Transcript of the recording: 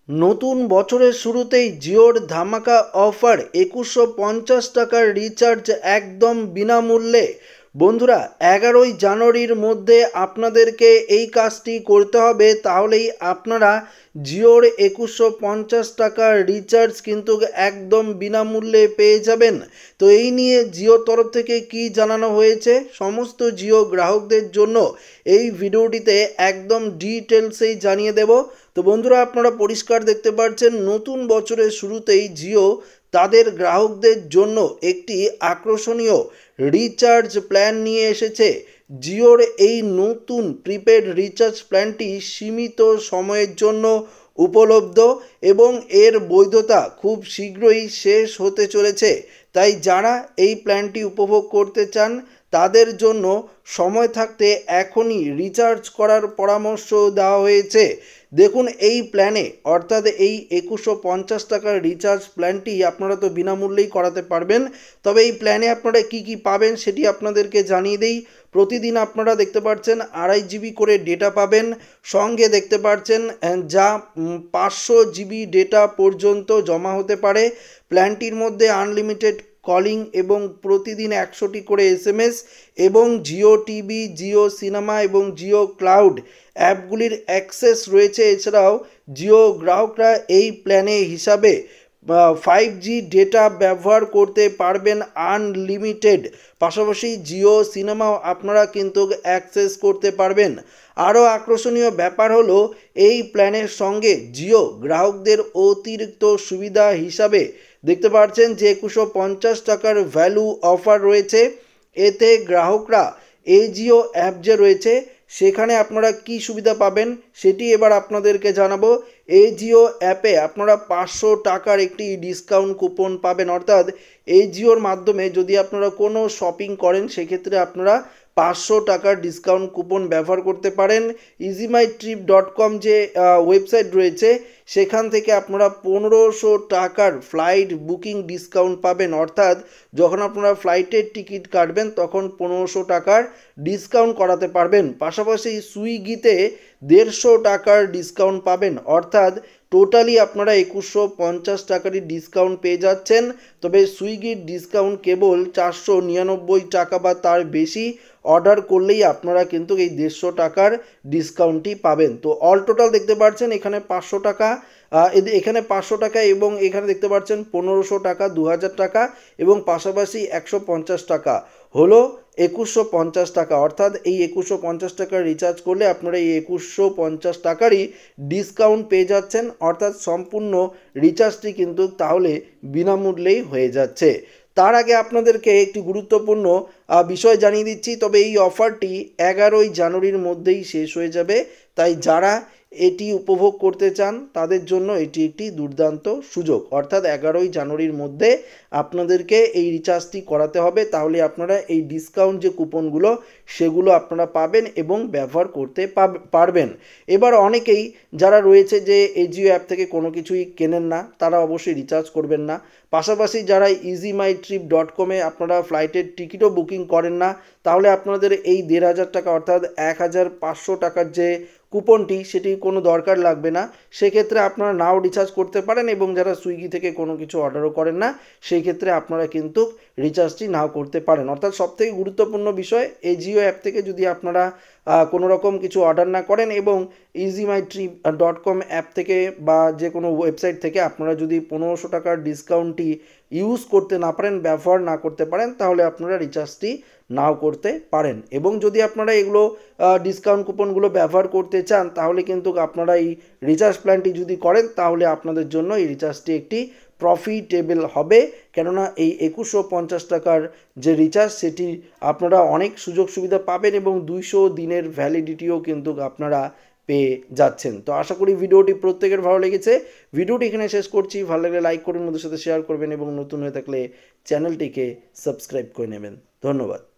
নতুন বছরের শুরুতেই জিওর ধামাকা অফার 2150 টাকার রিচার্জ একদম বিনামূল্যে। বন্ধুরা, 11ই জানুয়ারির মধ্যে আপনাদেরকে এই কাজটি করতে হবে, তাহলেই আপনারা জিওর 2150 টাকার রিচার্জ কিন্তু একদম বিনামূল্যে পেয়ে যাবেন। তো এই নিয়ে জিওর তরফ থেকে কি জানানো হয়েছে সমস্ত জিও গ্রাহকদের জন্য এই ভিডিওটিতে একদম ডিটেলসেই জানিয়ে দেব। তো বন্ধুরা, আপনারা পরিষ্কার দেখতে পাচ্ছেন নতুন বছরের শুরুতেই জিও তাদের গ্রাহকদের জন্য একটি আকর্ষণীয় রিচার্জ প্ল্যান নিয়ে এসেছে। জিওর এই নতুন প্রিপেড রিচার্জ প্ল্যানটি সীমিত সময়ের জন্য উপলব্ধ এবং এর বৈধতা খুব শীঘ্রই শেষ হতে চলেছে। তাই যারা এই প্ল্যানটি উপভোগ করতে চান তাদের জন্য সময় থাকতে এখনই রিচার্জ করার পরামর্শ দেওয়া হয়েছে। দেখুন, এই প্ল্যানে অর্থাৎ এই 2150 টাকার রিচার্জ প্ল্যানটি আপনারা তো বিনামূল্যেই করাতে পারবেন। তবে এই প্ল্যানে আপনারা কি কি পাবেন সেটি আপনাদেরকে জানিয়ে দিই। প্রতিদিন আপনারা দেখতে পাচ্ছেন 2.5 জিবি করে ডেটা পাবেন, সঙ্গে দেখতে পাচ্ছেন যা 500 জিবি ডেটা পর্যন্ত জমা হতে পারে। প্ল্যানটির মধ্যে আনলিমিটেড কলিং এবং প্রতিদিন 100টি করে SMS এবং জিও টিভি, জিও সিনেমা এবং জিও ক্লাউড অ্যাপগুলির অ্যাক্সেস রয়েছে। এছাড়াও জিও গ্রাহকরা এই প্ল্যানে হিসাবে 5G ডেটা ব্যবহার করতে পারবেন আনলিমিটেড। পাশাপাশি জিও সিনেমাও আপনারা কিন্তু অ্যাক্সেস করতে পারবেন। আরও আকর্ষণীয় ব্যাপার হলো এই প্ল্যানের সঙ্গে জিও গ্রাহকদের অতিরিক্ত সুবিধা হিসাবে দেখতে পাচ্ছেন যে 2150 টাকার ভ্যালু অফার রয়েছে। এতে গ্রাহকরা এই জিও অ্যাপ যে রয়েছে সেখানে আপনারা কি সুবিধা পাবেন সেটি এবার আপনাদেরকে জানাবো। এই জিও অ্যাপে আপনারা 500 টাকার একটি ডিসকাউন্ট কুপন পাবেন, অর্থাৎ এই জিওর মাধ্যমে যদি আপনারা কোনো শপিং করেন সেক্ষেত্রে আপনারা 500 টাকার ডিসকাউন্ট কুপন ব্যবহার করতে পারেন। easyMyTrip.com যে ওয়েবসাইট রয়েছে সেখান থেকে আপনারা 1500 টাকার ফ্লাইট বুকিং ডিসকাউন্ট পাবেন, অর্থাৎ যখন আপনারা ফ্লাইটের টিকিট কাটবেন তখন 1500 টাকার ডিসকাউন্ট করাতে পারবেন। পাশাপাশি সুইগিতে 150 টাকার ডিসকাউন্ট পাবেন, অর্থাৎ টোটালি আপনারা 2150 টাকারই ডিসকাউন্ট পেয়ে যাচ্ছেন। তবে সুইগির ডিসকাউন্ট কেবল 499 টাকা বা তার বেশি অর্ডার করলেই আপনারা কিন্তু এই 150 টাকার ডিসকাউন্টটি পাবেন। তো অল টোটাল দেখতে পাচ্ছেন এখানে 500 টাকা, এখানে 500 টাকা এবং এখানে দেখতে পাচ্ছেন 1500 টাকা, 2000 টাকা এবং পাশাপাশি 150 টাকা হলো 2150 টাকা। অর্থাৎ এই 2150 টাকার রিচার্জ করলে আপনারা এই 2150 টাকারই ডিসকাউন্ট পেয়ে যাচ্ছেন, অর্থাৎ সম্পূর্ণ রিচার্জটি কিন্তু তাহলে বিনামূল্যেই হয়ে যাচ্ছে। তার আগে আপনাদেরকে একটি গুরুত্বপূর্ণ বিষয় জানিয়ে দিচ্ছি। তবে এই অফারটি 11ই জানুয়ারির মধ্যেই শেষ হয়ে যাবে। তাই যারা এটি উপভোগ করতে চান তাদের জন্য এটি একটি দুর্দান্ত সুযোগ, অর্থাৎ 11ই জানুয়ারির মধ্যে আপনাদেরকে এই রিচার্জটি করাতে হবে, তাহলে আপনারা এই ডিসকাউন্ট যে কুপনগুলো সেগুলো আপনারা পাবেন এবং ব্যবহার করতে পারবেন। এবার অনেকেই যারা রয়েছে যে এই জিও অ্যাপ থেকে কোনো কিছুই কেনেন না তারা অবশ্যই রিচার্জ করবেন না। পাশাপাশি যারা easyMyTrip.com আপনারা ফ্লাইটের টিকিটও বুকিং করেন না, তাহলে আপনাদের এই 1500 টাকা অর্থাৎ 1500 টাকার যে কুপনটি সেটি কোনো দরকার লাগবে না। সেক্ষেত্রে আপনারা নাও রিচার্জ করতে পারেন এবং যারা সুইগি থেকে কোনো কিছু অর্ডারও করেন না সেই ক্ষেত্রে আপনারা কিন্তু রিচার্জটি নাও করতে পারেন। অর্থাৎ সবথেকে গুরুত্বপূর্ণ বিষয়, এই জিও অ্যাপ থেকে যদি আপনারা কোনো রকম কিছু অর্ডার না করেন এবং easyMyTrip.com অ্যাপ থেকে বা যে কোনো ওয়েবসাইট থেকে আপনারা যদি 1500 টাকার ডিসকাউন্টটি ইউজ করতে না পারেন, ব্যবহার না করতে পারেন, তাহলে আপনারা রিচার্জটি নাও করতে পারেন। এবং যদি আপনারা এগুলো ডিসকাউন্ট কুপনগুলো ব্যবহার করতে চান তাহলে কিন্তু আপনারা এই রিচার্জ প্ল্যানটি যদি করেন তাহলে আপনাদের জন্য এই রিচার্জটি একটি প্রফিটেবল হবে। কেননা এই 2150 টাকার যে রিচার্জ সেটি আপনারা অনেক সুযোগ সুবিধা পাবেন এবং 200 দিনের ভ্যালিডিটিও কিন্তু আপনারা পেয়ে যাচ্ছেন। তো আশা করি ভিডিওটি প্রত্যেকের ভালো লেগেছে। ভিডিওটি এখানে শেষ করছি। ভালো লাগলে লাইক করুন, বন্ধুদের সাথে শেয়ার করবেন এবং নতুন হয়ে থাকলে চ্যানেলটিকে সাবস্ক্রাইব করে নেবেন। ধন্যবাদ।